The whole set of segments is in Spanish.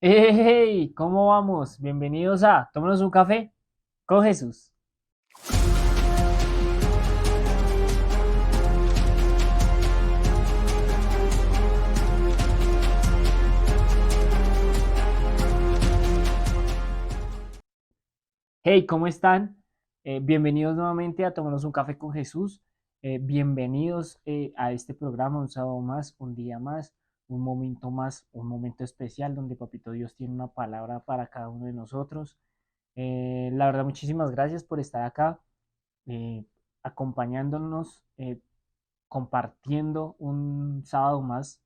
¡Hey! ¿Cómo vamos? Bienvenidos a Tómanos un café con Jesús. Hey, ¿cómo están? Bienvenidos nuevamente a Tómanos un café con Jesús. Bienvenidos a este programa, un sábado más, un día más, un momento especial donde Papito Dios tiene una palabra para cada uno de nosotros. La verdad, muchísimas gracias por estar acá, eh, acompañándonos, compartiendo un sábado más.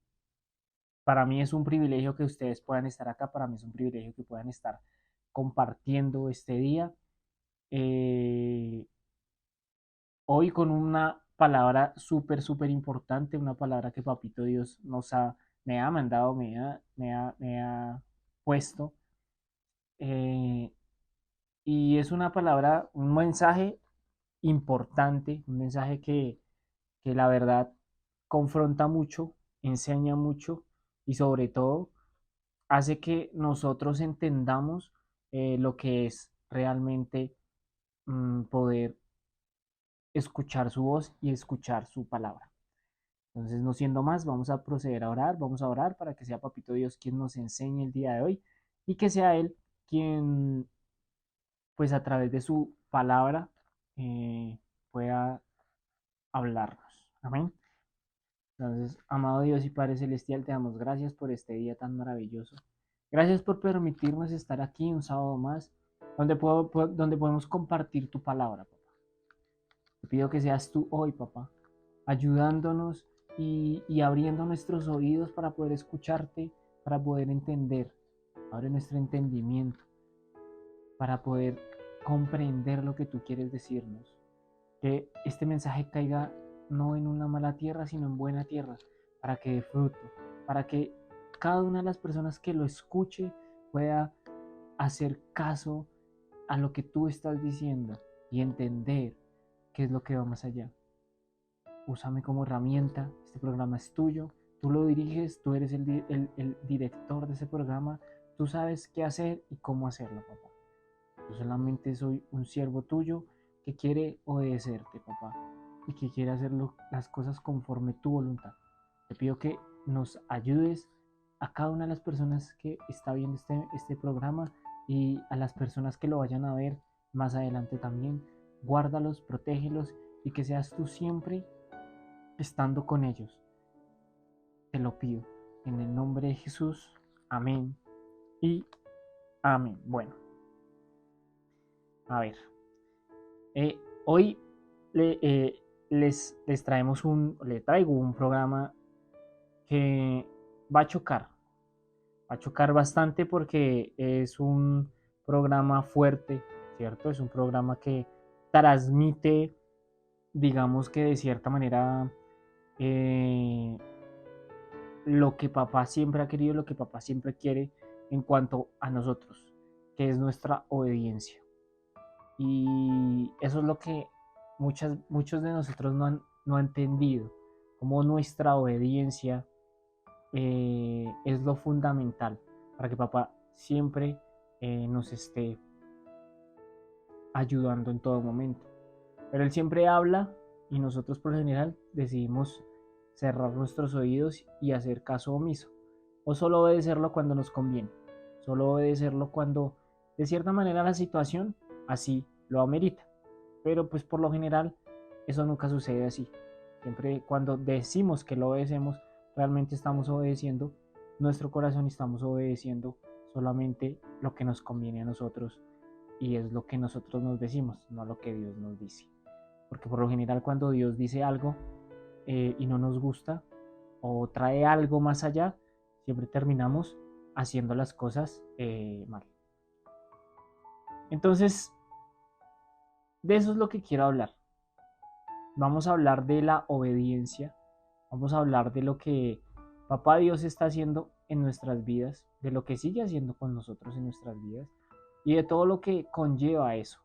Para mí es un privilegio que ustedes puedan estar acá, para mí es un privilegio que puedan estar compartiendo este día. Eh, Hoy con una palabra súper importante, una palabra que Papito Dios me ha mandado, me ha puesto. eh, y es una palabra, un mensaje importante, un mensaje que la verdad confronta mucho, enseña mucho y sobre todo hace que nosotros entendamos lo que es realmente poder escuchar su voz y escuchar su palabra. Entonces, no siendo más, vamos a proceder a orar, vamos a orar para que sea Papito Dios quien nos enseñe el día de hoy y que sea Él quien, pues a través de su palabra, pueda hablarnos. Amén. Entonces, amado Dios y Padre Celestial, te damos gracias por este día tan maravilloso. Gracias por permitirnos estar aquí un sábado más, donde podemos compartir tu palabra, papá. Te pido que seas tú hoy, papá, ayudándonos y abriendo nuestros oídos para poder escucharte, para poder entender. Abre nuestro entendimiento para poder comprender lo que tú quieres decirnos. Que este mensaje caiga no en una mala tierra, sino en buena tierra, para que dé fruto, para que cada una de las personas que lo escuche pueda hacer caso a lo que tú estás diciendo y entender qué es lo que va más allá. Úsame como herramienta, este programa es tuyo, tú lo diriges, tú eres el director de ese programa, tú sabes qué hacer y cómo hacerlo, papá. Yo solamente soy un siervo tuyo que quiere obedecerte, papá, y que quiere hacer las cosas conforme tu voluntad. Te pido que nos ayudes a cada una de las personas que está viendo este programa y a las personas que lo vayan a ver más adelante también. Guárdalos, protégelos y que seas tú siempre estando con ellos. Te lo pido. En el nombre de Jesús. Amén y amén. Bueno, a ver. Hoy le, le traigo un programa que va a chocar. Va a chocar bastante porque es un programa fuerte, ¿cierto? Es un programa que transmite, digamos que de cierta manera, eh, lo que papá siempre ha querido, lo que papá siempre quiere en cuanto a nosotros, que es nuestra obediencia. Y eso es lo que muchos de nosotros no han entendido, como nuestra obediencia es lo fundamental para que papá siempre nos esté ayudando en todo momento. Pero él siempre habla y nosotros por lo general decidimos cerrar nuestros oídos y hacer caso omiso. O solo obedecerlo cuando nos conviene. Solo obedecerlo cuando de cierta manera la situación así lo amerita. Pero pues por lo general eso nunca sucede así. Siempre cuando decimos que lo obedecemos, realmente estamos obedeciendo nuestro corazón y estamos obedeciendo solamente lo que nos conviene a nosotros y es lo que nosotros nos decimos, no lo que Dios nos dice. Porque por lo general cuando Dios dice algo y no nos gusta o trae algo más allá, siempre terminamos haciendo las cosas mal. Entonces, de eso es lo que quiero hablar. Vamos a hablar de la obediencia, vamos a hablar de lo que Papá Dios está haciendo en nuestras vidas, de lo que sigue haciendo con nosotros en nuestras vidas y de todo lo que conlleva eso,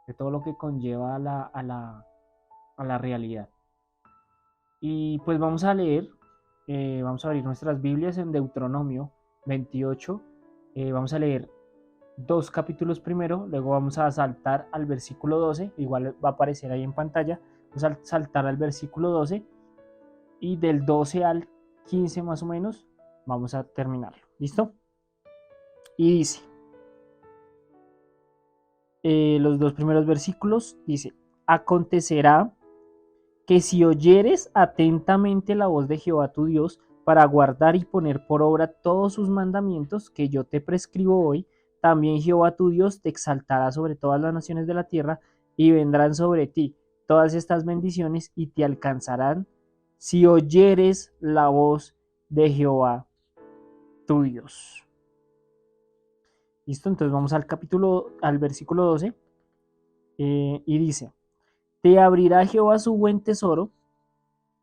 de todo lo que conlleva a la realidad. Y pues vamos a leer, vamos a abrir nuestras Biblias en Deuteronomio 28 Vamos a leer 2 capítulos primero, luego vamos a saltar al versículo 12, igual va a aparecer ahí en pantalla, vamos a saltar al versículo 12 y del 12 al 15 más o menos vamos a terminarlo. ¿Listo? Y dice, los 2 primeros versículos, dice, acontecerá que si oyeres atentamente la voz de Jehová tu Dios para guardar y poner por obra todos sus mandamientos que yo te prescribo hoy, también Jehová tu Dios te exaltará sobre todas las naciones de la tierra y vendrán sobre ti todas estas bendiciones y te alcanzarán si oyeres la voz de Jehová tu Dios. ¿Listo? Entonces vamos al versículo 12 y dice, te abrirá Jehová su buen tesoro,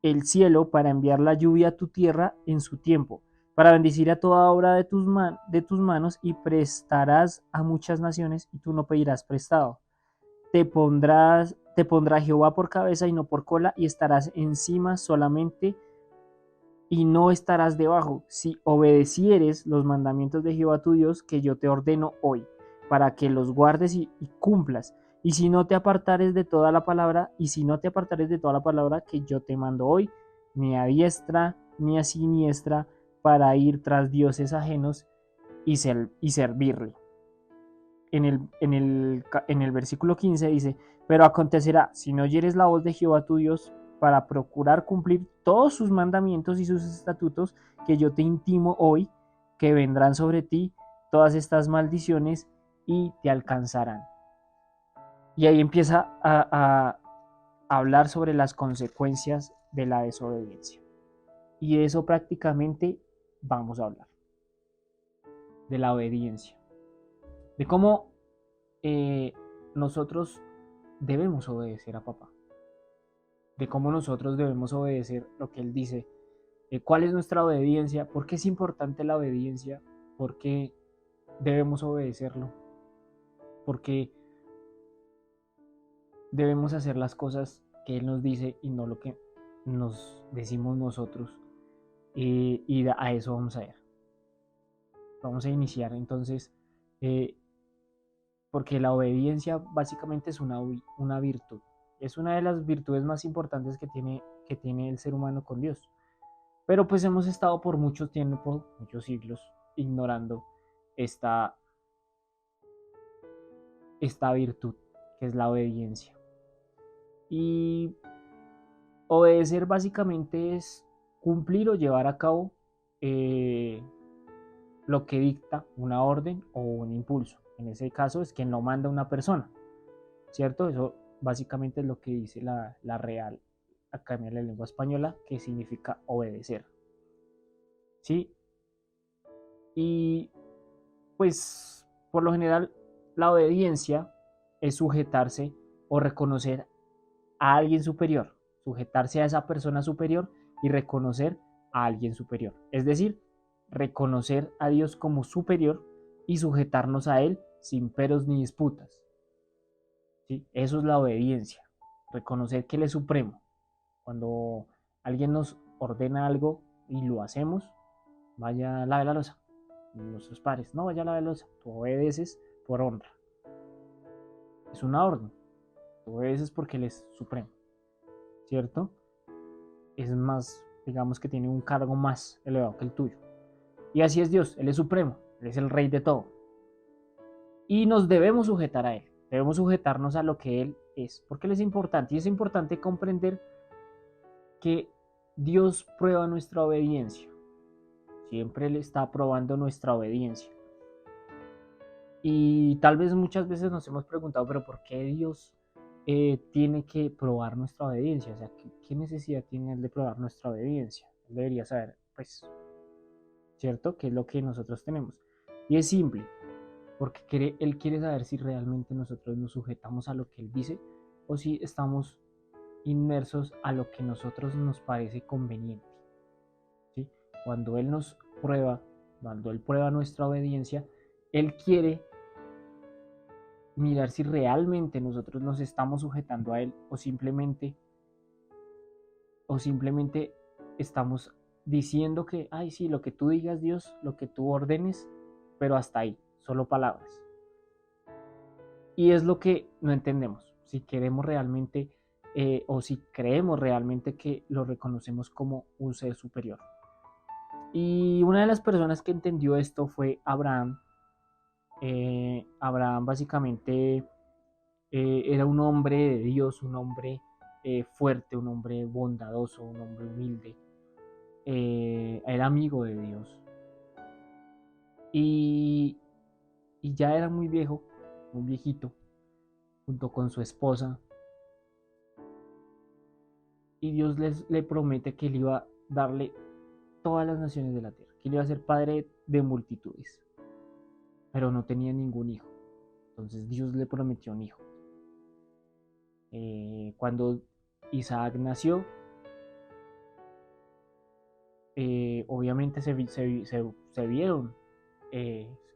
el cielo, para enviar la lluvia a tu tierra en su tiempo, para bendecir a toda obra de tus manos, y prestarás a muchas naciones y tú no pedirás prestado. Te pondrá Jehová por cabeza y no por cola, y estarás encima solamente y no estarás debajo, si obedecieres los mandamientos de Jehová tu Dios que yo te ordeno hoy, para que los guardes y cumplas. Y si no te apartares de toda la palabra, y si no te apartares de toda la palabra que yo te mando hoy, ni a diestra ni a siniestra, para ir tras dioses ajenos y servirle. En el versículo 15 dice, pero acontecerá, si no oyeres la voz de Jehová tu Dios, para procurar cumplir todos sus mandamientos y sus estatutos que yo te intimo hoy, que vendrán sobre ti todas estas maldiciones y te alcanzarán. Y ahí empieza a hablar sobre las consecuencias de la desobediencia. Y de eso prácticamente vamos a hablar, de la obediencia, de cómo nosotros debemos obedecer a papá, de cómo nosotros debemos obedecer lo que él dice, cuál es nuestra obediencia, por qué es importante la obediencia, por qué debemos obedecerlo, por qué debemos hacer las cosas que él nos dice y no lo que nos decimos nosotros. Y a eso vamos a ver. Vamos a iniciar entonces, porque la obediencia básicamente es una virtud. Es una de las virtudes más importantes que tiene el ser humano con Dios. Pero pues hemos estado por mucho tiempo, muchos siglos, ignorando esta, esta virtud, que es la obediencia. Y obedecer básicamente es cumplir o llevar a cabo lo que dicta una orden o un impulso. En ese caso es quien lo manda una persona, ¿cierto? Eso básicamente es lo que dice la Real Academia de la Lengua Española, que significa obedecer. ¿Sí? Y pues por lo general la obediencia es sujetarse o reconocer a alguien superior, sujetarse a esa persona superior y reconocer a alguien superior. Es decir, reconocer a Dios como superior y sujetarnos a Él sin peros ni disputas. ¿Sí? Eso es la obediencia, reconocer que Él es supremo. Cuando alguien nos ordena algo y lo hacemos, vaya, lave la losa. Nuestros padres, no, vaya, lave la losa. Tú obedeces por honra. Es una orden. Tú obedeces porque Él es supremo, ¿cierto? Es más, digamos que tiene un cargo más elevado que el tuyo. Y así es Dios, Él es supremo, Él es el rey de todo. Y nos debemos sujetar a Él, debemos sujetarnos a lo que Él es, porque Él es importante. Y es importante comprender que Dios prueba nuestra obediencia. Siempre Él está probando nuestra obediencia. Y tal vez muchas veces nos hemos preguntado, pero ¿por qué Dios tiene que probar nuestra obediencia? O sea, ¿qué necesidad tiene Él de probar nuestra obediencia? Él debería saber, pues, ¿cierto? ¿Qué es lo que nosotros tenemos? Y es simple, porque Él quiere saber si realmente nosotros nos sujetamos a lo que Él dice o si estamos inmersos a lo que a nosotros nos parece conveniente. ¿Sí? Cuando Él nos prueba, cuando Él prueba nuestra obediencia, Él quiere mirar si realmente nosotros nos estamos sujetando a Él o simplemente estamos diciendo que, ay, sí, lo que tú digas, Dios, lo que tú ordenes, pero hasta ahí, solo palabras. Y es lo que no entendemos, si queremos realmente o si creemos realmente que lo reconocemos como un ser superior. Y una de las personas que entendió esto fue Abraham. Abraham básicamente era un hombre de Dios, un hombre fuerte, un hombre bondadoso, un hombre humilde. Era amigo de Dios. Y, y ya era muy viejo, muy viejito, junto con su esposa. Y Dios le promete que él iba a darle todas las naciones de la tierra, que él iba a ser padre de multitudes. Pero no tenía ningún hijo. Entonces Dios le prometió un hijo. Cuando Isaac nació, obviamente se vieron,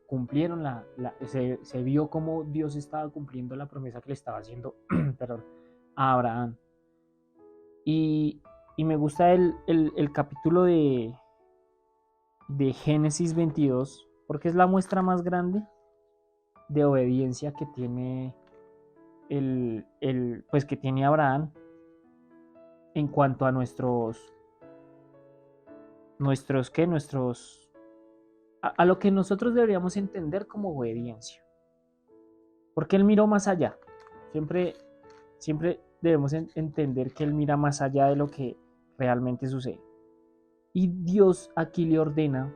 cumplieron se vio cómo Dios estaba cumpliendo la promesa que le estaba haciendo perdón, a Abraham. Y, y me gusta el capítulo de Génesis 22, porque es la muestra más grande de obediencia que tiene pues que tiene Abraham en cuanto a a lo que nosotros deberíamos entender como obediencia. Porque él miró más allá. Siempre, siempre debemos entender que él mira más allá de lo que realmente sucede. Y Dios aquí le ordena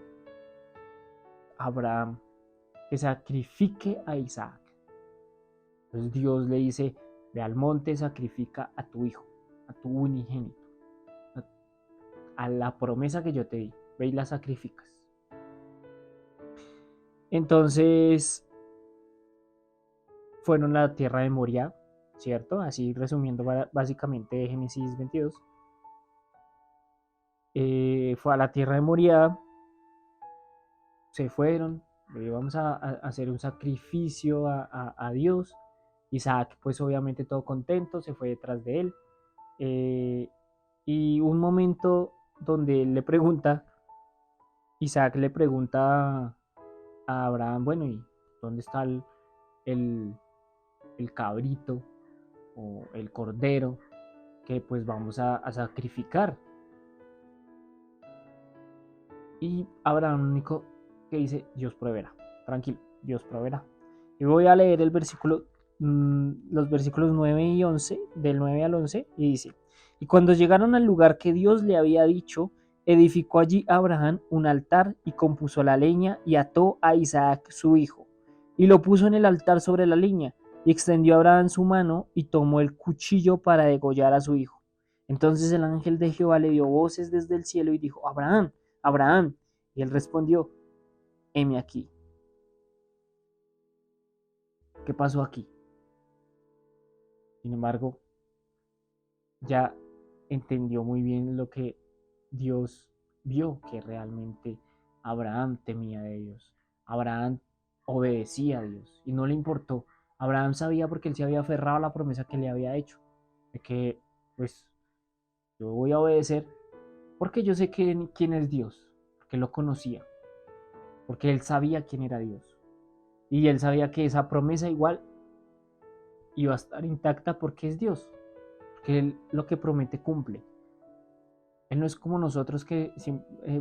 a Abraham que sacrifique a Isaac. Entonces Dios le dice, ve al monte, sacrifica a tu hijo, a tu unigénito, a la promesa que yo te di, ve y la sacrificas. Entonces fueron a la tierra de Moria, ¿cierto? Así resumiendo básicamente Génesis 22. Fue a la tierra de Moria, se fueron, vamos a hacer un sacrificio a Dios. Isaac, pues obviamente todo contento, se fue detrás de él. Y un momento donde él le pregunta, Isaac le pregunta a Abraham, bueno, ¿y dónde está el, el cabrito o el cordero que pues vamos a sacrificar? Y Abraham lo único que dice, Dios proveerá, tranquilo, Dios proveerá. Y voy a leer el versículo, los versículos 9 y 11, del 9 al 11, y dice, y cuando llegaron al lugar que Dios le había dicho, edificó allí Abraham un altar y compuso la leña y ató a Isaac su hijo, y lo puso en el altar sobre la leña, y extendió Abraham su mano y tomó el cuchillo para degollar a su hijo. Entonces el ángel de Jehová le dio voces desde el cielo y dijo, Abraham, Abraham. Y él respondió, heme aquí. ¿Qué pasó aquí? Sin embargo, ya entendió muy bien lo que Dios vio, que realmente Abraham temía de Dios. Abraham obedecía a Dios y no le importó. Abraham sabía porque él se había aferrado a la promesa que le había hecho, de que pues yo voy a obedecer porque yo sé quién es Dios, porque lo conocía, porque él sabía quién era Dios. Y él sabía que esa promesa igual iba a estar intacta porque es Dios, porque Él lo que promete cumple. Él no es como nosotros que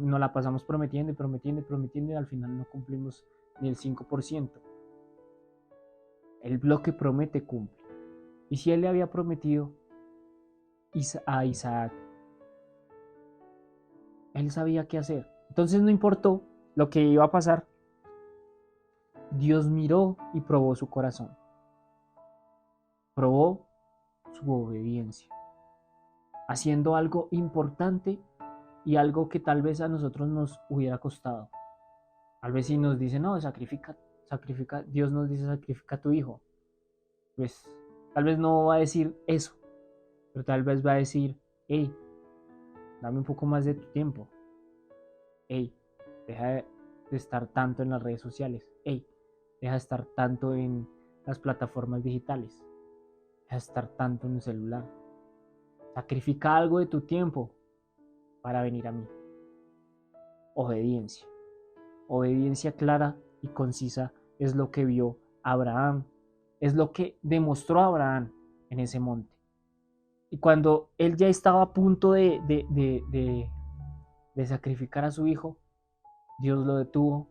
nos la pasamos prometiendo y prometiendo y prometiendo y al final no cumplimos ni el 5%. Él lo que promete cumple. Y si Él le había prometido a Isaac, Él sabía qué hacer. Entonces no importó lo que iba a pasar. Dios miró y probó su corazón. Probó su obediencia, haciendo algo importante y algo que tal vez a nosotros nos hubiera costado. Tal vez si nos dice, no, sacrifica, Dios nos dice, sacrifica a tu hijo. Pues tal vez no va a decir eso, pero tal vez va a decir, hey, dame un poco más de tu tiempo. Hey, deja de estar tanto en las redes sociales. Hey, deja de estar tanto en las plataformas digitales. Deja de estar tanto en el celular. Sacrifica algo de tu tiempo para venir a mí. Obediencia. Obediencia clara y concisa es lo que vio Abraham, es lo que demostró Abraham en ese monte. Y cuando él ya estaba a punto de sacrificar a su hijo, Dios lo detuvo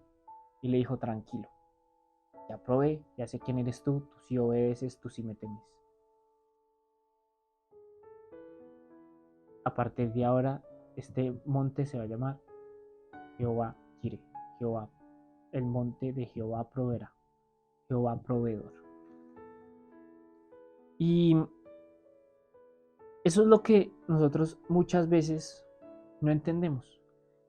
y le dijo: tranquilo, ya probé, ya sé quién eres tú sí obedeces, tú sí me temes. A partir de ahora, este monte se va a llamar Jehová Jireh, Jehová, el monte de Jehová proveerá, Jehová proveedor. Y eso es lo que nosotros muchas veces no entendemos,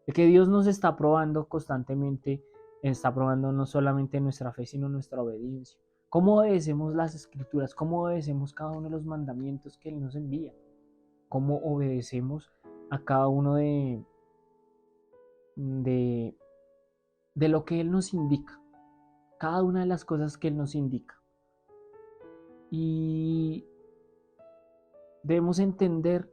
de que Dios nos está probando constantemente, está probando no solamente nuestra fe, sino nuestra obediencia. ¿Cómo obedecemos las escrituras? ¿Cómo obedecemos cada uno de los mandamientos que Él nos envía? ¿Cómo obedecemos a cada uno de, de lo que Él nos indica? Cada una de las cosas que Él nos indica. Y debemos entender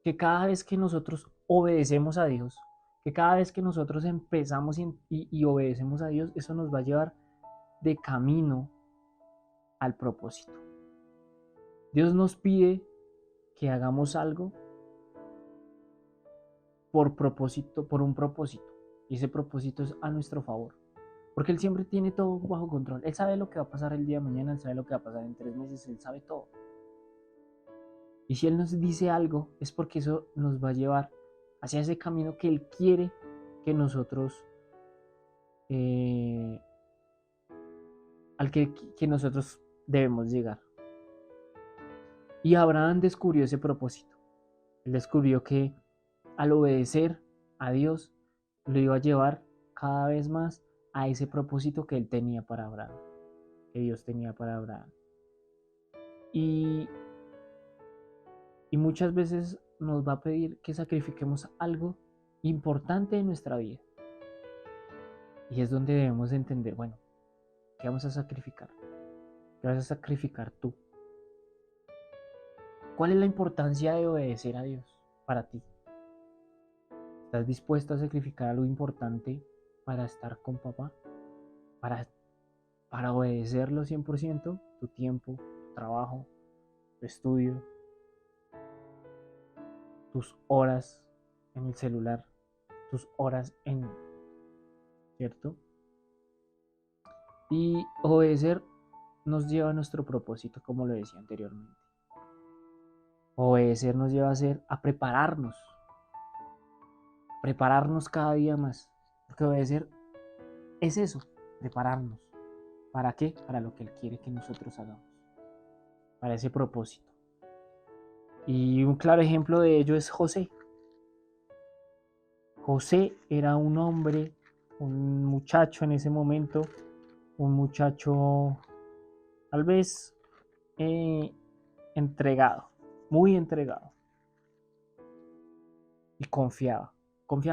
que cada vez que nosotros obedecemos a Dios, que cada vez que nosotros empezamos y obedecemos a Dios, eso nos va a llevar de camino al propósito. Dios nos pide que hagamos algo por propósito, por un propósito, y ese propósito es a nuestro favor, porque Él siempre tiene todo bajo control. Él sabe lo que va a pasar el día de mañana, Él sabe lo que va a pasar en 3 meses, Él sabe todo. Y si Él nos dice algo, es porque eso nos va a llevar hacia ese camino que Él quiere que nosotros, al que nosotros debemos llegar. Y Abraham descubrió ese propósito. Él descubrió que al obedecer a Dios, lo iba a llevar cada vez más a ese propósito que él tenía para Abraham, que Dios tenía para Abraham. Y muchas veces nos va a pedir que sacrifiquemos algo importante en nuestra vida. Y es donde debemos entender, bueno, ¿qué vamos a sacrificar? ¿Qué vas a sacrificar tú? ¿Cuál es la importancia de obedecer a Dios para ti? ¿Estás dispuesto a sacrificar algo importante para estar con papá? Para obedecerlo 100%, tu tiempo, tu trabajo, tu estudio, tus horas en el celular, tus horas en, ¿cierto? Y obedecer nos lleva a nuestro propósito, como lo decía anteriormente. Obedecer nos lleva a prepararnos cada día más, porque obedecer es eso, prepararnos. ¿Para qué? Para lo que Él quiere que nosotros hagamos, para ese propósito. Y un claro ejemplo de ello es José. José era un hombre, un muchacho en ese momento, un muchacho tal vez entregado, muy entregado, y confiaba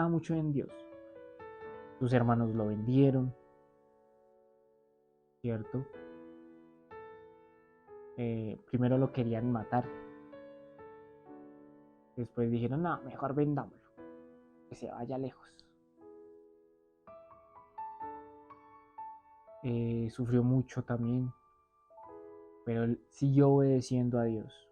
mucho en Dios. Sus hermanos lo vendieron, ¿cierto? Primero lo querían matar, después dijeron: no, mejor vendámoslo, que se vaya lejos. Sufrió mucho también, pero él siguió obedeciendo a Dios,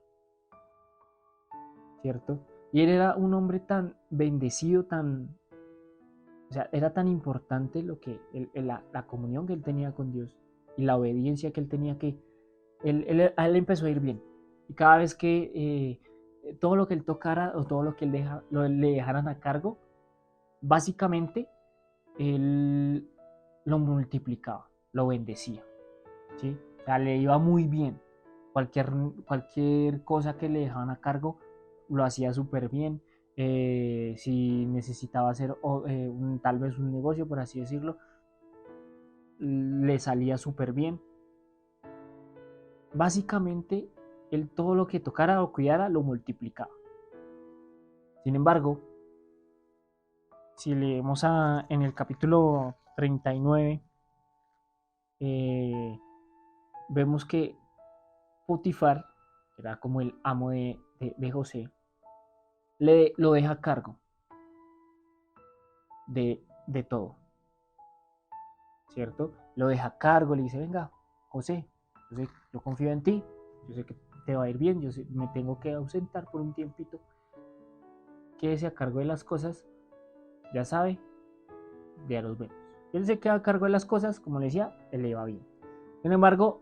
¿cierto? Y él era un hombre tan bendecido, o sea, era tan importante lo que la comunión que él tenía con Dios y la obediencia que él tenía, que a él empezó a ir bien. Y cada vez que todo lo que él tocara o todo lo que le dejaran a cargo, básicamente él lo multiplicaba, lo bendecía, ¿sí? O sea, le iba muy bien. Cualquier cosa que le dejaban a cargo lo hacía súper bien. Si necesitaba hacer tal vez un negocio, por así decirlo, le salía súper bien. Básicamente, él todo lo que tocara o cuidara lo multiplicaba. Sin embargo, si leemos en el capítulo 39, vemos que Potifar, que era como el amo de José, lo deja a cargo de todo, ¿cierto? Lo deja a cargo, le dice, venga, José, yo confío en ti, yo sé que te va a ir bien, me tengo que ausentar por un tiempito, quédese a cargo de las cosas, ya sabe, ya los vemos. Él se queda a cargo de las cosas, como le decía, él le va bien. Sin embargo,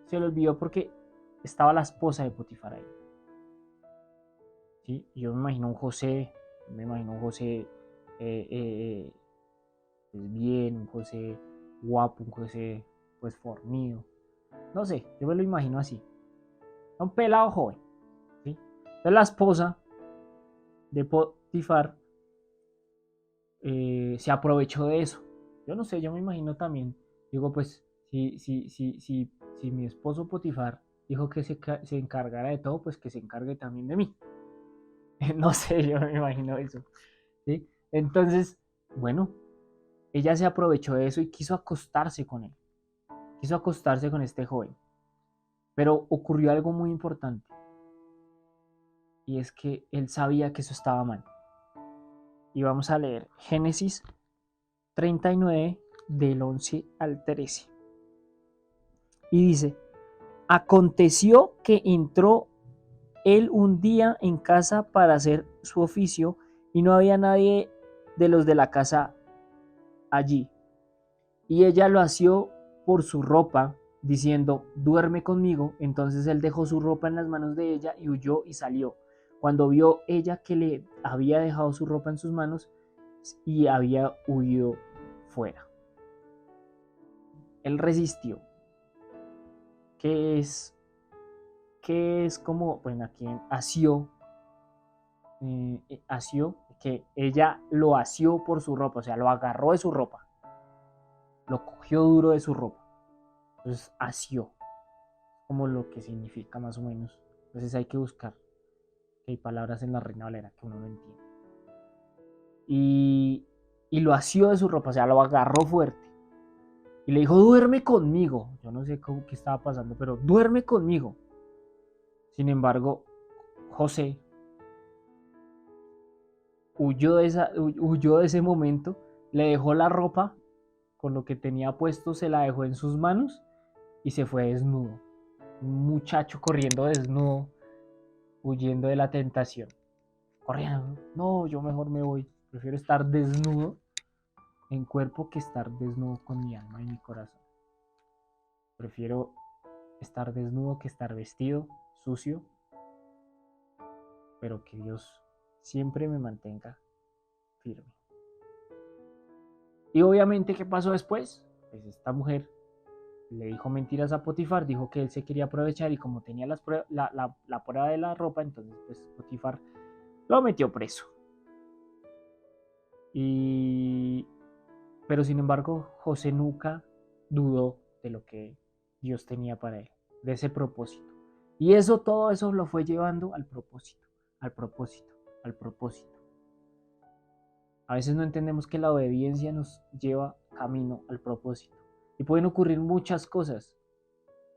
se le olvidó porque estaba la esposa de Potifar ahí. ¿Sí? Yo me imagino un José pues bien, un José guapo, un José pues fornido. No sé, yo me lo imagino así. Un pelado joven. ¿Sí? Entonces la esposa de Potifar se aprovechó de eso. Yo no sé, yo me imagino también. Digo, pues, si mi esposo Potifar dijo que se encargara de todo, pues que se encargue también de mí. No sé, yo me imagino eso. ¿Sí? Entonces, bueno, ella se aprovechó de eso y quiso acostarse con él. Quiso acostarse con este joven. Pero ocurrió algo muy importante. Y es que él sabía que eso estaba mal. Y vamos a leer Génesis 39 del 11 al 13. Y dice, aconteció que entró él un día en casa para hacer su oficio y no había nadie de los de la casa allí. Y ella lo asió por su ropa, diciendo, duerme conmigo. Entonces él dejó su ropa en las manos de ella y huyó y salió. Cuando vio ella que le había dejado su ropa en sus manos y había huido fuera. Él resistió. ¿Qué es? ¿Qué es como, bueno, aquí asió, que ella lo asió por su ropa, o sea, lo agarró de su ropa, lo cogió duro de su ropa. Entonces, asió, como lo que significa más o menos. Entonces hay que buscar, que hay palabras en la Reina Valera que uno no entiende. Y lo asió de su ropa, o sea, lo agarró fuerte. Y le dijo, duerme conmigo. Yo no sé qué estaba pasando, pero duerme conmigo. Sin embargo, José huyó de ese momento, le dejó la ropa con lo que tenía puesto, se la dejó en sus manos y se fue desnudo. Un muchacho corriendo desnudo, huyendo de la tentación. Corriendo, no, yo mejor me voy. Prefiero estar desnudo en cuerpo que estar desnudo con mi alma y mi corazón. Prefiero estar desnudo que estar vestido, sucio, pero que Dios siempre me mantenga firme. Y obviamente, ¿qué pasó después? Pues esta mujer le dijo mentiras a Potifar, dijo que él se quería aprovechar y como tenía la prueba de la ropa, entonces pues Potifar lo metió preso. Pero sin embargo, José nunca dudó de lo que Dios tenía para él, de ese propósito. Y todo eso lo fue llevando al propósito, al propósito, al propósito. A veces no entendemos que la obediencia nos lleva camino al propósito. Y pueden ocurrir muchas cosas,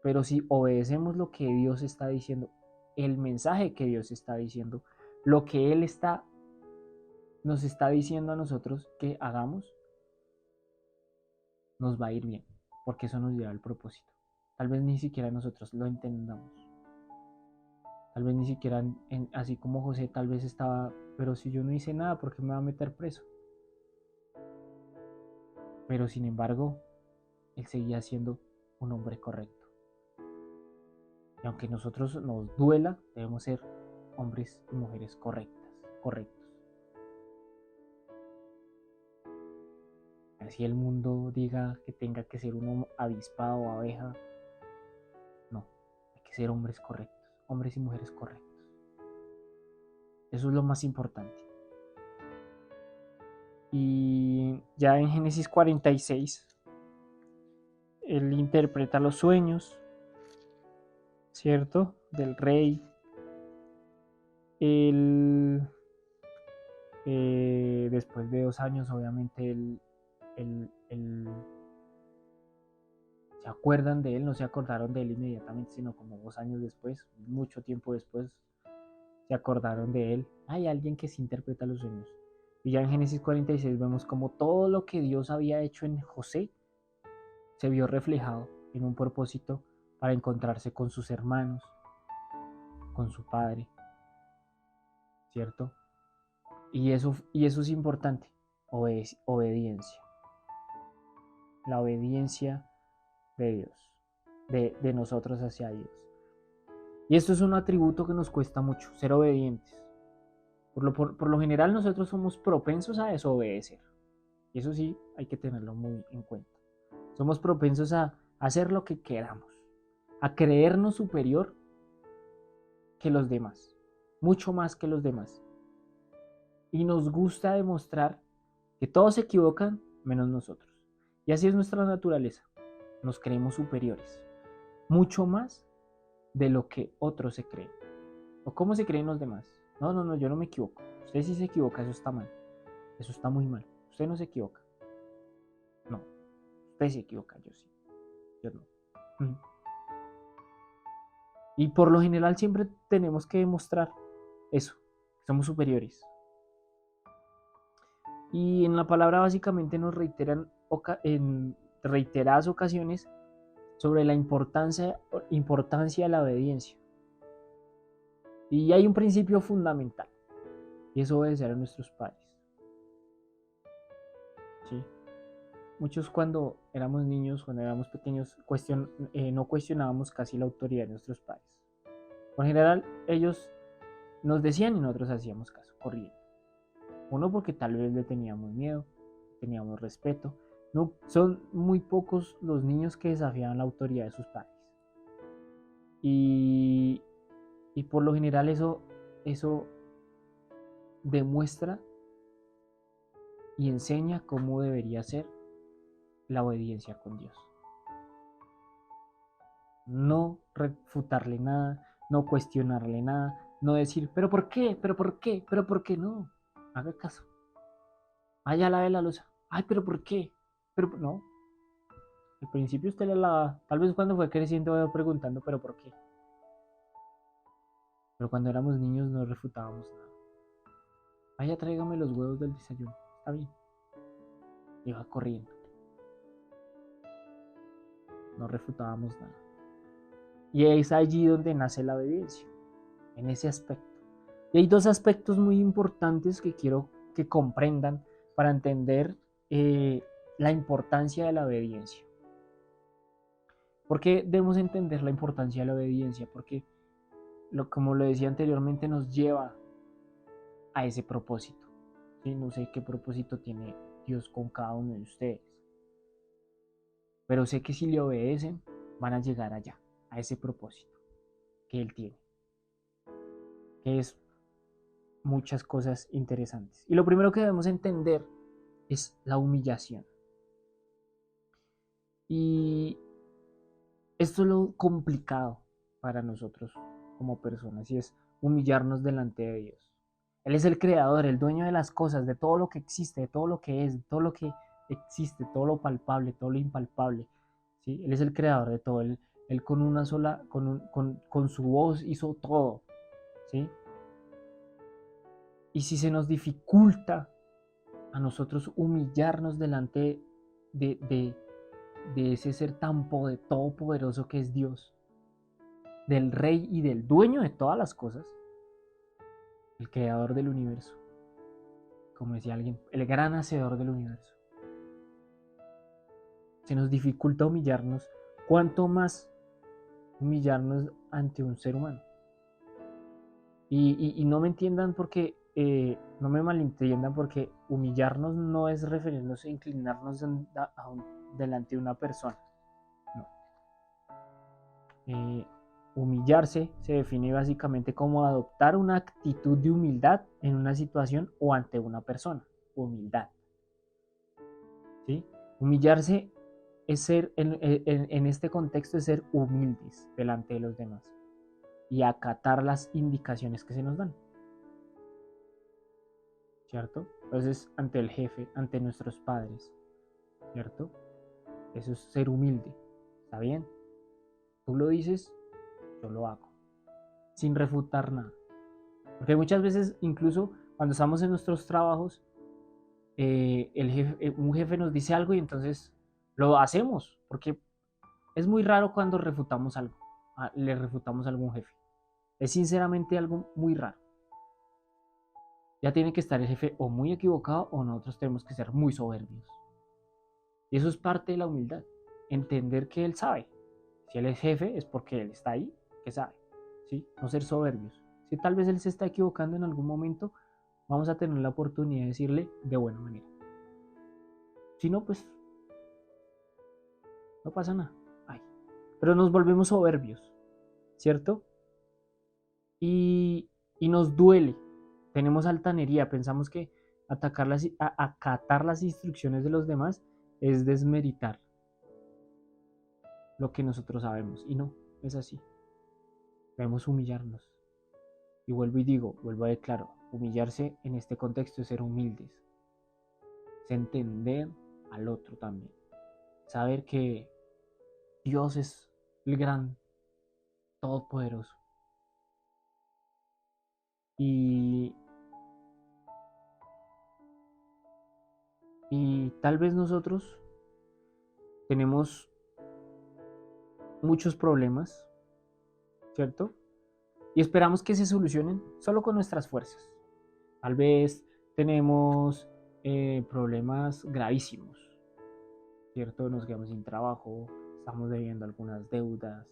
pero si obedecemos lo que Dios está diciendo, el mensaje que Dios está diciendo, lo que Él nos está diciendo a nosotros que hagamos, nos va a ir bien, porque eso nos lleva al propósito. Tal vez ni siquiera nosotros lo entendamos. Tal vez ni siquiera, así como José, tal vez estaba, pero si yo no hice nada, ¿por qué me va a meter preso? Pero sin embargo, él seguía siendo un hombre correcto. Y aunque nosotros nos duela, debemos ser hombres y mujeres correctos. Así el mundo diga que tenga que ser uno avispa o abeja. No, hay que ser hombres correctos, hombres y mujeres correctos. Eso es lo más importante. Y ya en Génesis 46, él interpreta los sueños, ¿cierto? Del rey. Él, después de 2 años, obviamente, él se acuerdan de él, no se acordaron de él inmediatamente, sino como 2 años después, mucho tiempo después, se acordaron de él. Hay alguien que se interpreta los sueños. Y ya en Génesis 46 vemos como todo lo que Dios había hecho en José se vio reflejado en un propósito para encontrarse con sus hermanos, con su padre, ¿cierto? Y eso es importante, obediencia. La obediencia de Dios, de nosotros hacia Dios. Y esto es un atributo que nos cuesta mucho, ser obedientes. Por lo general nosotros somos propensos a desobedecer. Y eso sí hay que tenerlo muy en cuenta. Somos propensos a hacer lo que queramos, a creernos superior que los demás, mucho más que los demás. Y nos gusta demostrar que todos se equivocan menos nosotros. Y así es nuestra naturaleza. Nos creemos superiores, mucho más de lo que otros se creen. ¿O cómo se creen los demás? No, yo no me equivoco. Usted sí se equivoca, eso está mal. Eso está muy mal. Usted no se equivoca. No, usted se equivoca, yo sí. Yo no. Y por lo general siempre tenemos que demostrar eso, que somos superiores. Y en la palabra básicamente nos reiteran en reiteradas ocasiones sobre la importancia de la obediencia. Y hay un principio fundamental, y es obedecer a nuestros padres. ¿Sí? Muchos cuando éramos niños, cuando éramos pequeños, no cuestionábamos casi la autoridad de nuestros padres. Por general, ellos nos decían y nosotros hacíamos caso, corriendo. Uno, porque tal vez le teníamos miedo, teníamos respeto. No, son muy pocos los niños que desafían la autoridad de sus padres. Y por lo general eso demuestra y enseña cómo debería ser la obediencia con Dios. No refutarle nada, no cuestionarle nada, no decir, pero ¿por qué? ¿Pero por qué? ¿Pero por qué no? Haga caso. Ya lavé la loza. Ay, pero ¿por qué? Pero no. Al principio usted la lavaba. Tal vez cuando fue creciendo iba preguntando, pero ¿por qué? Pero cuando éramos niños no refutábamos nada. Vaya, tráigame los huevos del desayuno. Está bien. Iba corriendo. No refutábamos nada. Y es allí donde nace la obediencia. En ese aspecto. Y hay dos aspectos muy importantes que quiero que comprendan para entender la importancia de la obediencia. ¿Por qué debemos entender la importancia de la obediencia? Porque, como lo decía anteriormente, nos lleva a ese propósito. ¿Sí? No sé qué propósito tiene Dios con cada uno de ustedes. Pero sé que si le obedecen, van a llegar allá, a ese propósito que Él tiene. Que es muchas cosas interesantes. Y lo primero que debemos entender es la humillación. Y esto es lo complicado para nosotros como personas, y es humillarnos delante de Dios. Él es el creador, el dueño de las cosas, de todo lo que existe, de todo lo que es, de todo lo que existe, todo lo palpable, todo lo impalpable. ¿Sí? Él es el creador de todo. Él con una sola, con su voz hizo todo. ¿Sí? Y si se nos dificulta a nosotros humillarnos delante de ese ser tan todopoderoso que es Dios, del Rey y del dueño de todas las cosas, el creador del universo, como decía alguien, el gran hacedor del universo. Se nos dificulta humillarnos, ¿cuánto más humillarnos ante un ser humano? Y no me entiendan porque, no me malentiendan, porque humillarnos no es referirnos a inclinarnos delante de una persona. No. Humillarse se define básicamente como adoptar una actitud de humildad en una situación o ante una persona. Humildad. ¿Sí? Humillarse es ser, en este contexto, es ser humildes delante de los demás y acatar las indicaciones que se nos dan. ¿Cierto? Entonces, ante el jefe, ante nuestros padres, ¿cierto? Eso es ser humilde. ¿Está bien? Tú lo dices, yo lo hago. Sin refutar nada. Porque muchas veces, incluso cuando estamos en nuestros trabajos, un jefe nos dice algo y entonces lo hacemos. porque es muy raro cuando le refutamos algo a un jefe. Es sinceramente algo muy raro. Ya tiene que estar el jefe o muy equivocado o nosotros tenemos que ser muy soberbios. Y eso es parte de la humildad. Entender que él sabe. Si él es jefe es porque él está ahí, que sabe. ¿Sí? No ser soberbios. Si tal vez él se está equivocando en algún momento, vamos a tener la oportunidad de decirle de buena manera. Si no, pues no pasa nada. Ay. Pero nos volvemos soberbios, ¿cierto? Y, y nos duele. Tenemos altanería. Pensamos que acatar las instrucciones de los demás es desmeritar lo que nosotros sabemos. Y no, es así. Debemos humillarnos. Y vuelvo a declarar, humillarse en este contexto es ser humildes. Es entender al otro también. Saber que Dios es el gran todopoderoso. Y, y tal vez nosotros tenemos muchos problemas, ¿cierto? Y esperamos que se solucionen solo con nuestras fuerzas. Tal vez tenemos problemas gravísimos, ¿cierto? Nos quedamos sin trabajo, estamos debiendo algunas deudas,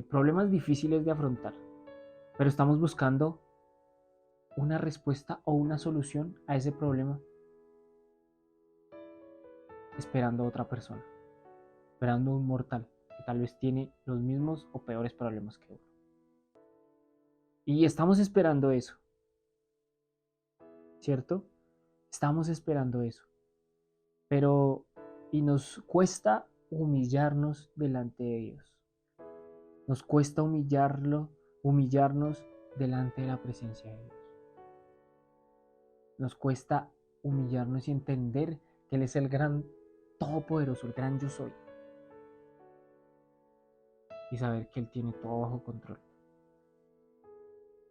problemas difíciles de afrontar, pero estamos buscando una respuesta o una solución a ese problema esperando a otra persona, esperando a un mortal que tal vez tiene los mismos o peores problemas que uno. Y estamos esperando eso, ¿cierto? Estamos esperando eso. Pero, y nos cuesta humillarnos delante de Dios. Nos cuesta humillarnos delante de la presencia de Dios. Nos cuesta humillarnos y entender que Él es el gran todopoderoso, el gran yo soy. Y saber que Él tiene todo bajo control.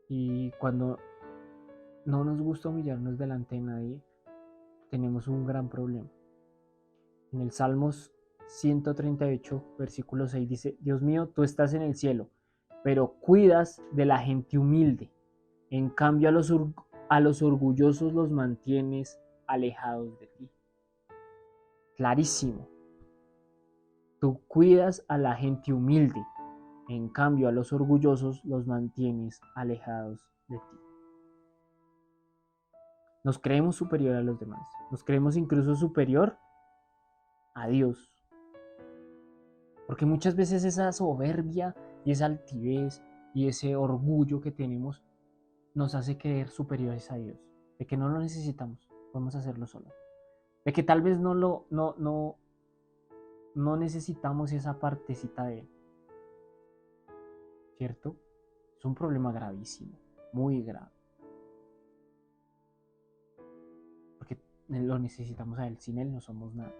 Y cuando no nos gusta humillarnos delante de nadie, tenemos un gran problema. En el Salmos 138, versículo 6 dice, Dios mío, tú estás en el cielo, pero cuidas de la gente humilde. En cambio a los orgullosos los mantienes alejados de ti. Clarísimo. Tú cuidas a la gente humilde. En cambio a los orgullosos los mantienes alejados de ti. Nos creemos superior a los demás. Nos creemos incluso superior a Dios. Porque muchas veces esa soberbia y esa altivez y ese orgullo que tenemos nos hace creer superiores a Dios. De que no lo necesitamos, podemos hacerlo solo. De que tal vez no necesitamos esa partecita de Él. ¿Cierto? Es un problema gravísimo, muy grave. Porque lo necesitamos a Él. Sin Él no somos nada.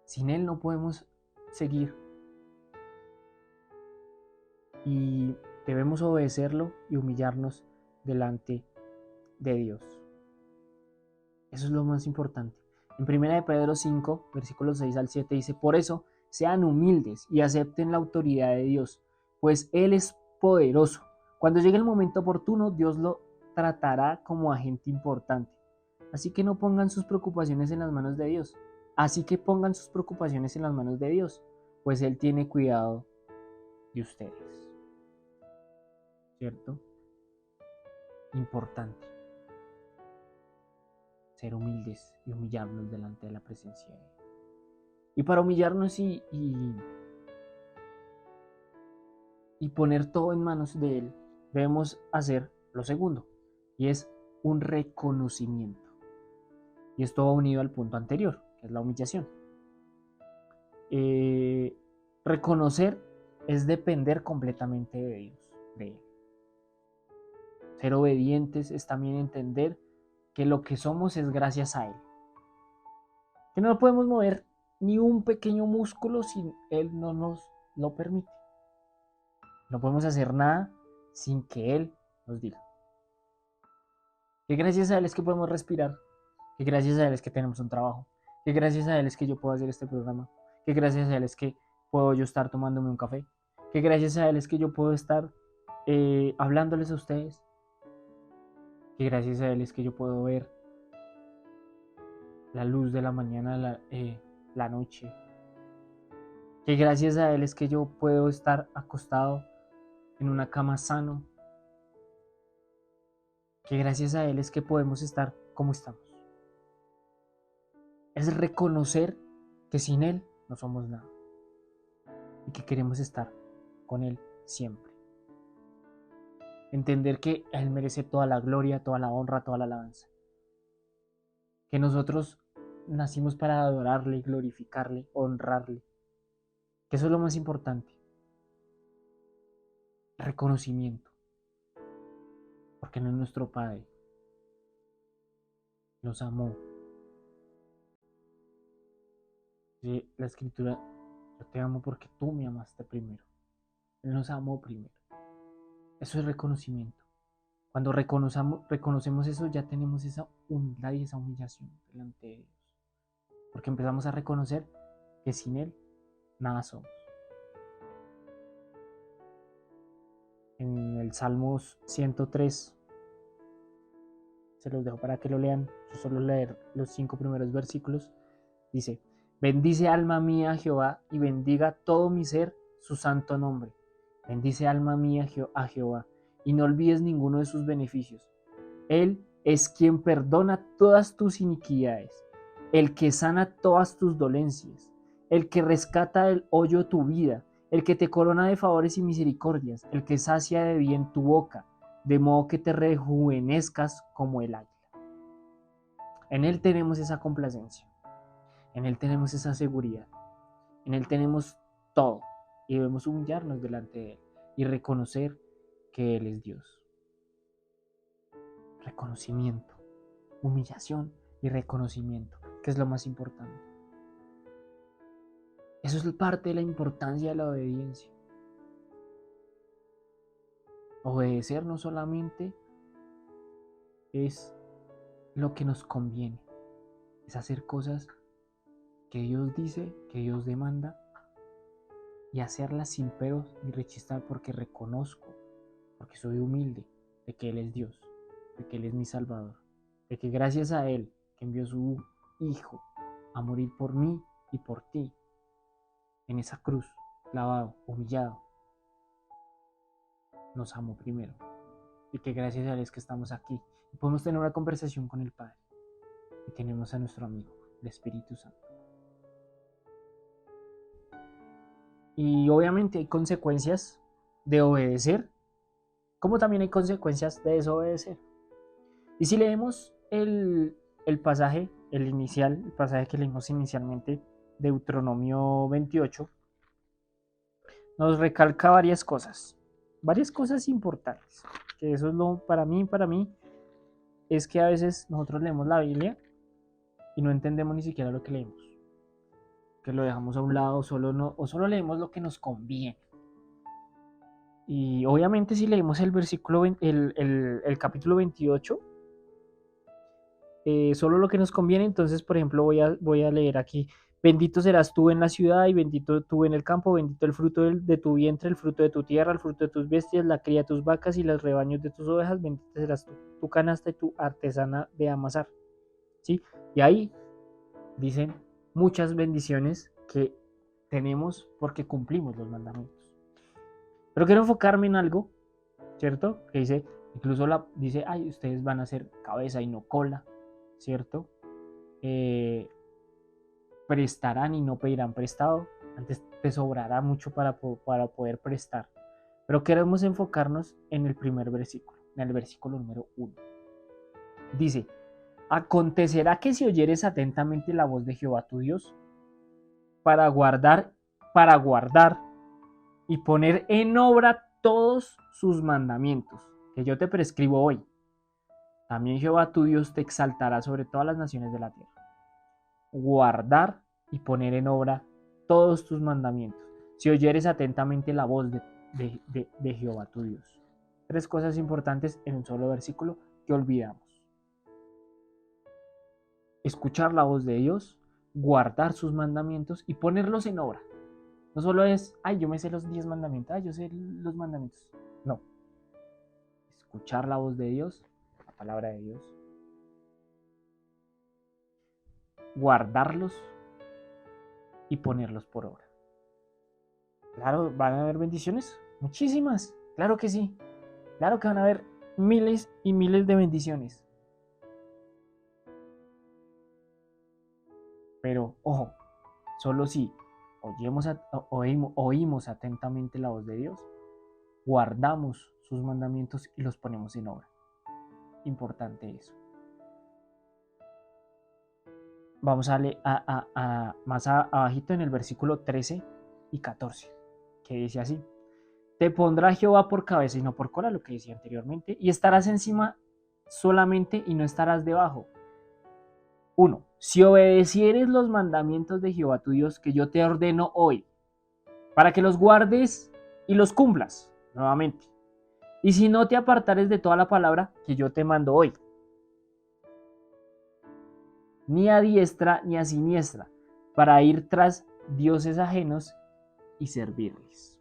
Sin Él no podemos seguir. Y debemos obedecerlo y humillarnos delante de Dios. Eso es lo más importante. En 1 Pedro 5, versículos 6 al 7 dice, por eso sean humildes y acepten la autoridad de Dios, pues Él es poderoso. Cuando llegue el momento oportuno, Dios lo tratará como agente importante. Así que pongan sus preocupaciones en las manos de Dios, pues Él tiene cuidado de ustedes. ¿Cierto? Importante. Ser humildes y humillarnos delante de la presencia de Él. Y para humillarnos y poner todo en manos de Él, debemos hacer lo segundo, y es un reconocimiento. Y esto va unido al punto anterior, que es la humillación. Reconocer es depender completamente de Dios, de Él. Ser obedientes es también entender que lo que somos es gracias a Él. Que no podemos mover ni un pequeño músculo si Él no nos lo permite. No podemos hacer nada sin que Él nos diga. Que gracias a Él es que podemos respirar. Que gracias a Él es que tenemos un trabajo. que gracias a Él es que yo puedo hacer este programa, que gracias a Él es que puedo yo estar tomándome un café, que gracias a Él es que yo puedo estar hablándoles a ustedes, que gracias a Él es que yo puedo ver la luz de la mañana, la noche, que gracias a Él es que yo puedo estar acostado en una cama sano, que gracias a Él es que podemos estar como estamos. Es reconocer que sin Él no somos nada y que queremos estar con Él siempre. Entender que Él merece toda la gloria, toda la honra, toda la alabanza. Que nosotros nacimos para adorarle, glorificarle, honrarle. Que eso es lo más importante. Reconocimiento. Porque no es nuestro Padre. Nos amó. Dice la Escritura, yo te amo porque tú me amaste primero. Él nos amó primero. Eso es reconocimiento. Cuando reconocemos eso, ya tenemos esa humildad y esa humillación delante de Dios. Porque empezamos a reconocer que sin Él nada somos. En el Salmos 103, se los dejo para que lo lean, yo solo leer los 5 primeros versículos, dice: bendice alma mía a Jehová y bendiga todo mi ser su santo nombre. Bendice alma mía a Jehová y no olvides ninguno de sus beneficios. Él es quien perdona todas tus iniquidades, el que sana todas tus dolencias, el que rescata del hoyo tu vida, el que te corona de favores y misericordias, el que sacia de bien tu boca, de modo que te rejuvenezcas como el águila. En Él tenemos esa complacencia, en Él tenemos esa seguridad, en Él tenemos todo y debemos humillarnos delante de Él y reconocer que Él es Dios. Reconocimiento, humillación y reconocimiento, que es lo más importante. Eso es parte de la importancia de la obediencia. Obedecer no solamente es lo que nos conviene, es hacer cosas que Dios dice, que Dios demanda, y hacerlas sin peros ni rechistar, porque reconozco, porque soy humilde, de que Él es Dios, de que Él es mi Salvador, de que gracias a Él, que envió a su Hijo a morir por mí y por ti, en esa cruz, clavado, humillado, nos amó primero, y que gracias a Él es que estamos aquí y podemos tener una conversación con el Padre, y tenemos a nuestro amigo, el Espíritu Santo. Y obviamente hay consecuencias de obedecer, como también hay consecuencias de desobedecer. Y si leemos el pasaje, el pasaje que leímos inicialmente, Deuteronomio 28, nos recalca varias cosas importantes. Que eso es para mí, es que a veces nosotros leemos la Biblia y no entendemos ni siquiera lo que leemos. Que lo dejamos a un lado, o solo leemos lo que nos conviene. Y obviamente si leemos el versículo, el capítulo 28, solo lo que nos conviene, entonces por ejemplo voy a leer aquí: bendito serás tú en la ciudad y bendito tú en el campo, bendito el fruto de tu vientre, el fruto de tu tierra, el fruto de tus bestias, la cría de tus vacas y los rebaños de tus ovejas, bendita serás tú, tu canasta y tu artesana de amasar. ¿Sí? Y ahí dicen muchas bendiciones que tenemos porque cumplimos los mandamientos. Pero quiero enfocarme en algo, ¿cierto? Que dice, incluso dice, ay, ustedes van a ser cabeza y no cola, ¿cierto? Prestarán y no pedirán prestado. Antes te sobrará mucho para poder prestar. Pero queremos enfocarnos en el primer versículo, en el versículo número 1. Dice: acontecerá que si oyeres atentamente la voz de Jehová tu Dios, para guardar y poner en obra todos sus mandamientos, que yo te prescribo hoy, también Jehová tu Dios te exaltará sobre todas las naciones de la tierra. Guardar y poner en obra todos tus mandamientos, si oyeres atentamente la voz de Jehová tu Dios. 3 cosas importantes en un solo versículo que olvidamos: escuchar la voz de Dios, guardar sus mandamientos y ponerlos en obra. No solo es, ay, yo me sé los 10 mandamientos, ay, yo sé los mandamientos. No. Escuchar la voz de Dios, la palabra de Dios, guardarlos y ponerlos por obra. Claro, van a haber bendiciones, muchísimas, claro que sí, claro que van a haber miles y miles de bendiciones. Pero, ojo, solo si oímos atentamente la voz de Dios, guardamos sus mandamientos y los ponemos en obra. Importante eso. Vamos a más abajito en el versículo 13 y 14, que dice así: te pondrá Jehová por cabeza y no por cola, lo que decía anteriormente, y estarás encima solamente y no estarás debajo. 1. Si obedecieres los mandamientos de Jehová tu Dios que yo te ordeno hoy, para que los guardes y los cumplas, nuevamente. Y si no te apartares de toda la palabra que yo te mando hoy, ni a diestra ni a siniestra, para ir tras dioses ajenos y servirles.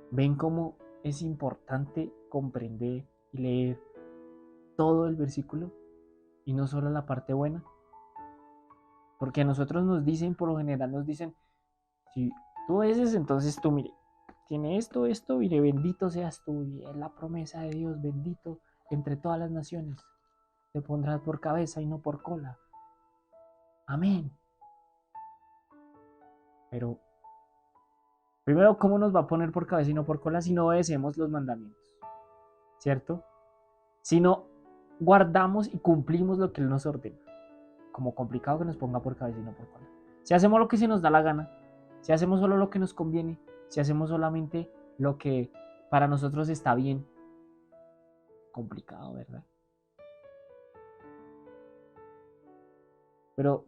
¿Ven cómo es importante comprender y leer todo el versículo y no solo la parte buena? Porque a nosotros nos dicen, por lo general nos dicen, si tú obedeces, entonces tú, mire, tiene esto, mire, bendito seas tú, y es la promesa de Dios, bendito entre todas las naciones, te pondrás por cabeza y no por cola. Amén. Pero primero, ¿cómo nos va a poner por cabeza y no por cola si no obedecemos los mandamientos? ¿Cierto? Si no guardamos y cumplimos lo que Él nos ordena. Como complicado que nos ponga por cabeza y no por cola. Si hacemos lo que se nos da la gana, si hacemos solo lo que nos conviene, si hacemos solamente lo que para nosotros está bien, complicado, ¿verdad? Pero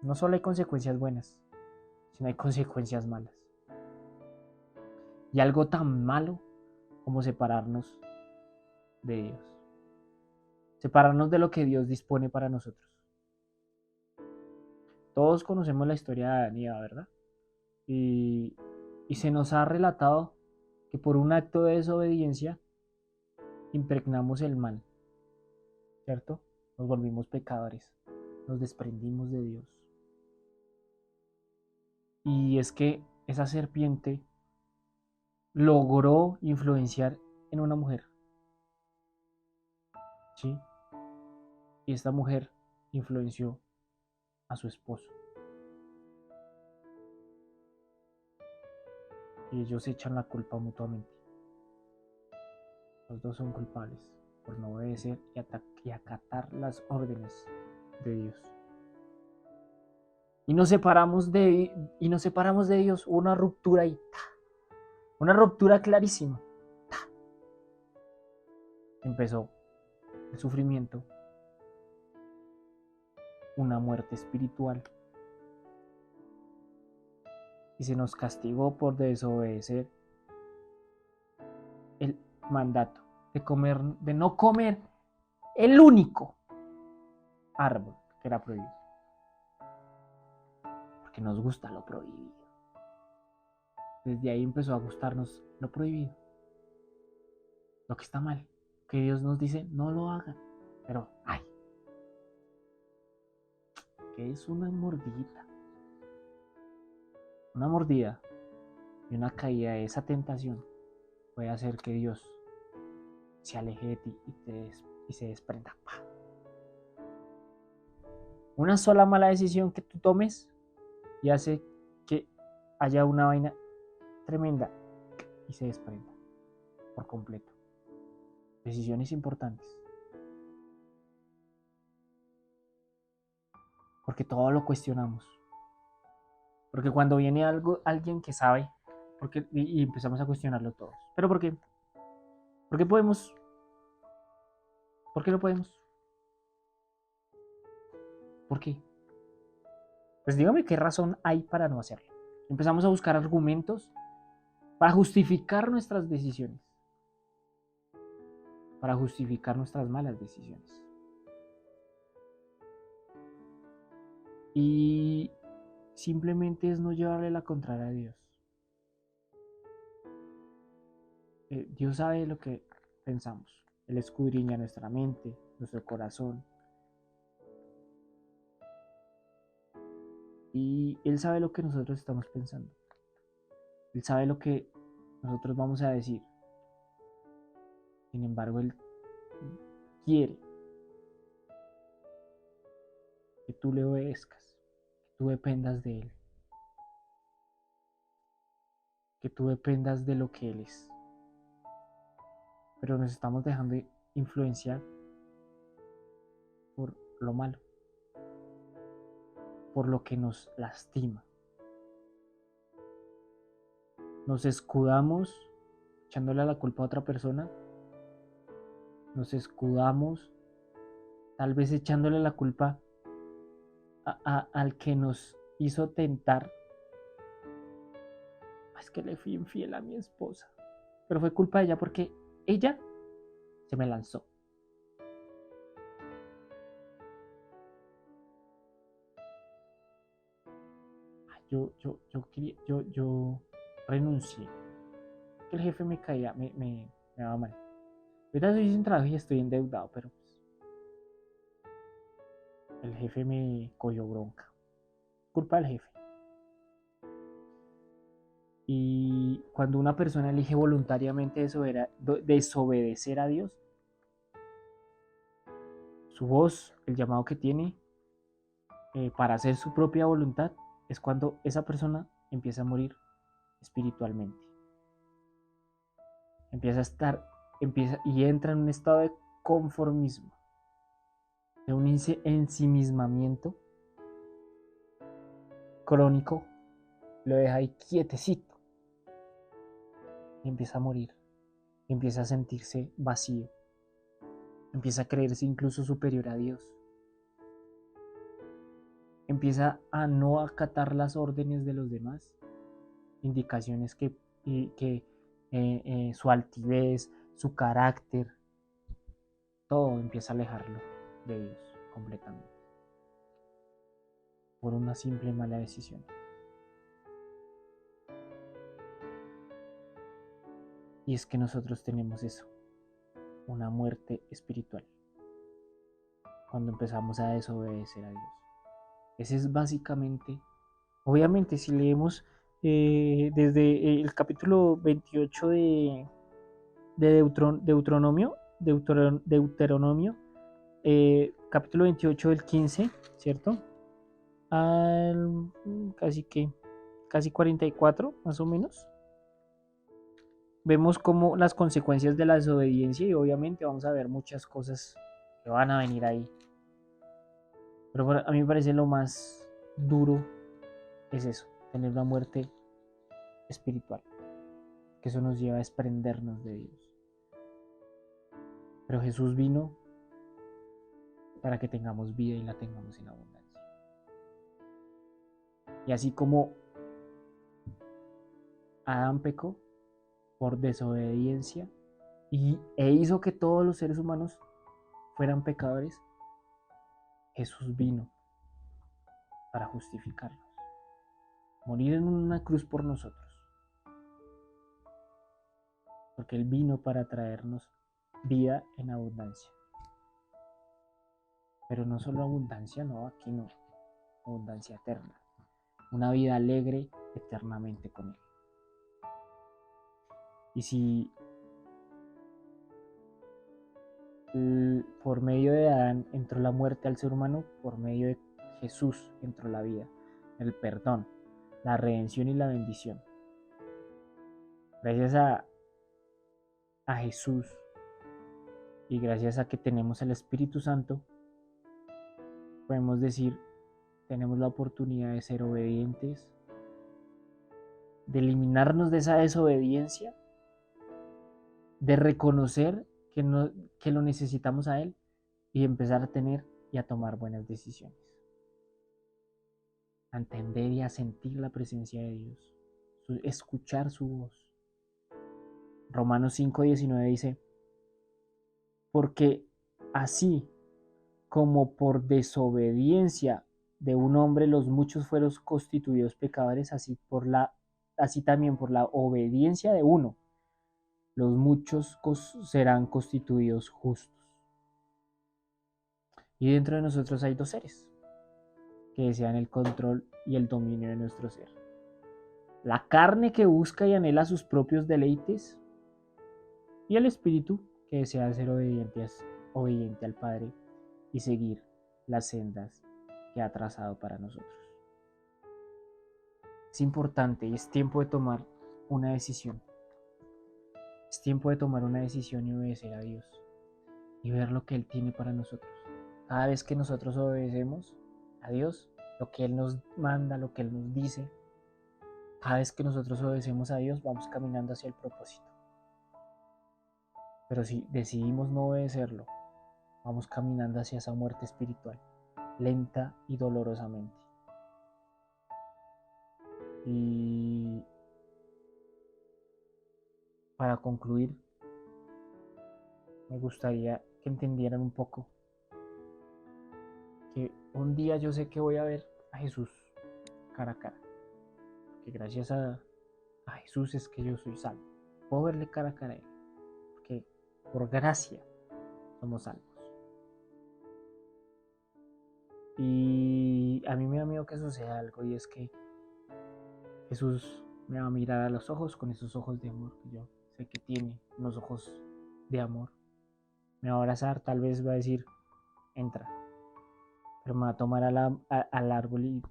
no solo hay consecuencias buenas, sino hay consecuencias malas. Y algo tan malo como separarnos de Dios. Separarnos de lo que Dios dispone para nosotros. Todos conocemos la historia de Adán y Eva, ¿verdad? Y se nos ha relatado que por un acto de desobediencia impregnamos el mal, ¿cierto? Nos volvimos pecadores, nos desprendimos de Dios. Y es que esa serpiente logró influenciar en una mujer, ¿sí? Y esta mujer influenció a su esposo. Y ellos echan la culpa mutuamente. Los dos son culpables por no obedecer y acatar las órdenes de Dios. Y nos separamos de Dios. Hubo una ruptura ahí. Una ruptura clarísima. Empezó el sufrimiento, una muerte espiritual. Y se nos castigó por desobedecer el mandato de no comer el único árbol que era prohibido. Porque nos gusta lo prohibido. Desde ahí empezó a gustarnos lo prohibido. Lo que está mal. Que Dios nos dice, no lo hagan. Pero, ay, que es una mordidita. Una mordida y una caída de esa tentación puede hacer que Dios se aleje de ti y se desprenda. Una sola mala decisión que tú tomes y hace que haya una vaina tremenda y se desprenda por completo. Decisiones importantes. Porque todo lo cuestionamos. Porque cuando viene alguien que sabe, y empezamos a cuestionarlo todos. ¿Pero por qué? ¿Por qué podemos? ¿Por qué no podemos? ¿Por qué? Pues dígame qué razón hay para no hacerlo. Empezamos a buscar argumentos para justificar nuestras decisiones. Para justificar nuestras malas decisiones. Y simplemente es no llevarle la contraria a Dios. Dios sabe lo que pensamos. Él escudriña nuestra mente, nuestro corazón. Y Él sabe lo que nosotros estamos pensando. Él sabe lo que nosotros vamos a decir. Sin embargo, Él quiere que tú le obedezcas, que tú dependas de Él, que tú dependas de lo que Él es. Pero nos estamos dejando influenciar por lo malo, por lo que nos lastima. Nos escudamos echándole la culpa a otra persona. Nos escudamos tal vez echándole la culpa al que nos hizo tentar. Es que le fui infiel a mi esposa, pero fue culpa de ella porque ella se me lanzó. Yo renuncié. El jefe me caía, me daba mal. Ahorita estoy sin trabajo y estoy endeudado, pero pues, el jefe me cogió bronca. Culpa del jefe. Y cuando una persona elige voluntariamente desobedecer a Dios, su voz, el llamado que tiene para hacer su propia voluntad, es cuando esa persona empieza a morir espiritualmente. Empieza y entra en un estado de conformismo, de un ensimismamiento crónico, lo deja ahí quietecito y empieza a morir, empieza a sentirse vacío, empieza a creerse incluso superior a Dios, empieza a no acatar las órdenes de los demás, indicaciones que su altivez, su carácter, todo empieza a alejarlo de Dios completamente por una simple mala decisión. Y es que nosotros tenemos eso, una muerte espiritual, cuando empezamos a desobedecer a Dios. Ese es básicamente, obviamente si leemos desde el capítulo 28 de Deuteronomio, capítulo 28 del 15, ¿cierto? Al casi 44, más o menos. Vemos como las consecuencias de la desobediencia y obviamente vamos a ver muchas cosas que van a venir ahí. Pero a mí me parece lo más duro es eso, tener una muerte espiritual, que eso nos lleva a desprendernos de Dios. Pero Jesús vino para que tengamos vida y la tengamos en abundancia. Y así como Adán pecó por desobediencia e hizo que todos los seres humanos fueran pecadores, Jesús vino para justificarnos, morir en una cruz por nosotros, porque Él vino para traernos vida en abundancia. Pero no solo abundancia, no, aquí no, abundancia eterna, una vida alegre eternamente con Él. Y si por medio de Adán entró la muerte al ser humano, por medio de Jesús entró la vida, el perdón, la redención y la bendición. Gracias a Jesús y gracias a que tenemos el Espíritu Santo, podemos decir, tenemos la oportunidad de ser obedientes, de eliminarnos de esa desobediencia, de reconocer que lo necesitamos a Él y empezar a tener y a tomar buenas decisiones. A entender y a sentir la presencia de Dios, escuchar su voz. Romanos 5:19 dice, porque así como por desobediencia de un hombre los muchos fueron constituidos pecadores, así también por la obediencia de uno, los muchos serán constituidos justos. Y dentro de nosotros hay dos seres que desean el control y el dominio de nuestro ser. La carne que busca y anhela sus propios deleites y el espíritu que desea ser obediente al Padre y seguir las sendas que ha trazado para nosotros. Es importante y es tiempo de tomar una decisión. Es tiempo de tomar una decisión y obedecer a Dios y ver lo que Él tiene para nosotros. Cada vez que nosotros obedecemos a Dios, lo que Él nos manda, lo que Él nos dice, cada vez que nosotros obedecemos a Dios, vamos caminando hacia el propósito. Pero si decidimos no obedecerlo, vamos caminando hacia esa muerte espiritual, lenta y dolorosamente. Y para concluir, me gustaría que entendieran un poco que un día yo sé que voy a ver a Jesús cara a cara. Que gracias a Jesús es que yo soy salvo. Puedo verle cara a cara a Él. Porque por gracia somos salvos. Y a mí me da miedo que suceda algo, y es que Jesús me va a mirar a los ojos con esos ojos de amor que yo sé que tiene, unos ojos de amor. Me va a abrazar, tal vez va a decir, entra. Pero me va a tomar al árbol y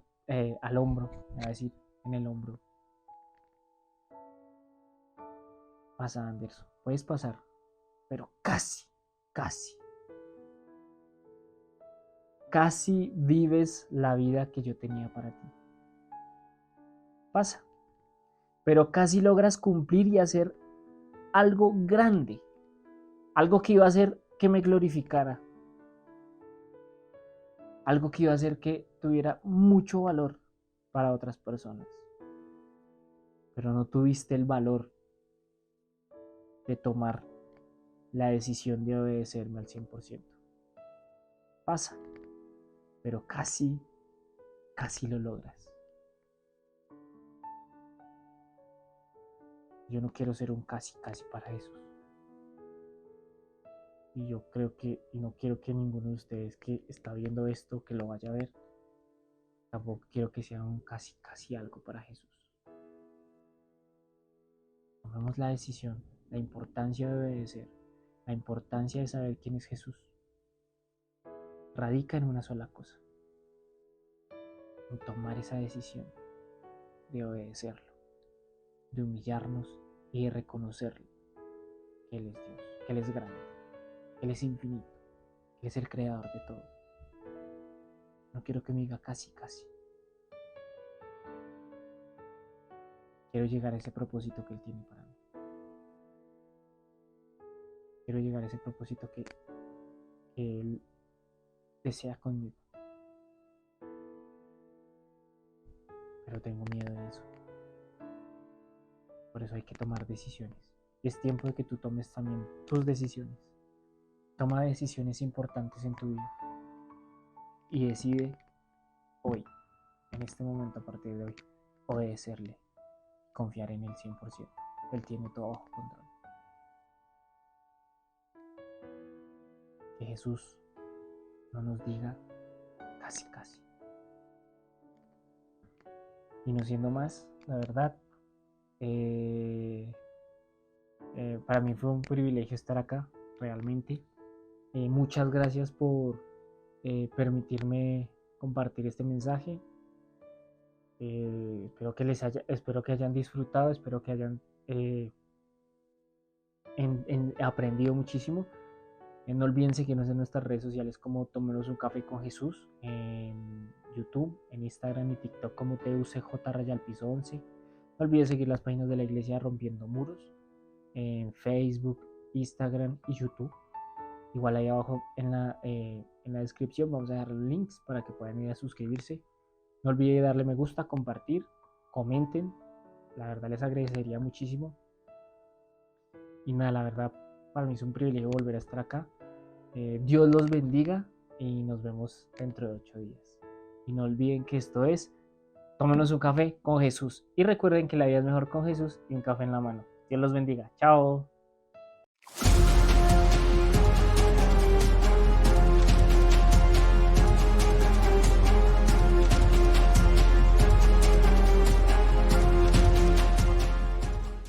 al hombro, me va a decir en el hombro, pasa, Anderson, puedes pasar, pero casi vives la vida que yo tenía para ti. Pasa, pero casi logras cumplir y hacer algo grande, algo que iba a hacer que me glorificara, algo que iba a hacer que tuviera mucho valor para otras personas. Pero no tuviste el valor de tomar la decisión de obedecerme al 100%. Pasa, pero casi lo logras. Yo no quiero ser un casi para Jesús. Y yo creo que, y no quiero que ninguno de ustedes que está viendo esto, que lo vaya a ver, tampoco quiero que sea un casi algo para Jesús. Tomemos la decisión, la importancia de obedecer, la importancia de saber quién es Jesús. Radica en una sola cosa: en tomar esa decisión de obedecerlo, de humillarnos y de reconocerlo, que Él es Dios, que Él es grande, que Él es infinito, que Él es el creador de todo. No quiero que me diga casi. Quiero llegar a ese propósito que Él tiene para mí. Quiero llegar a ese propósito que Él desea conmigo. Pero tengo miedo de eso. Por eso hay que tomar decisiones. Y es tiempo de que tú tomes también tus decisiones. Toma decisiones importantes en tu vida. Y decide hoy, en este momento, a partir de hoy, obedecerle. Confiar en Él 100%. Él tiene todo bajo control. Que Jesús no nos diga casi. Y no siendo más, la verdad, para mí fue un privilegio estar acá, realmente. Muchas gracias por permitirme compartir este mensaje. Espero que hayan disfrutado, espero que hayan aprendido muchísimo. No olviden seguirnos en nuestras redes sociales como Tomémonos un Café con Jesús, en YouTube, en Instagram y TikTok como TUCJ_11. No olviden seguir las páginas de la iglesia Rompiendo Muros en Facebook, Instagram y YouTube. Igual ahí abajo en la descripción vamos a dejar los links para que puedan ir a suscribirse. No olviden darle me gusta, compartir, comenten. La verdad les agradecería muchísimo. Y nada, la verdad, para mí es un privilegio volver a estar acá. Dios los bendiga y nos vemos dentro de 8 días. Y no olviden que esto es, tómenos un café con Jesús. Y recuerden que la vida es mejor con Jesús y un café en la mano. Dios los bendiga. Chao.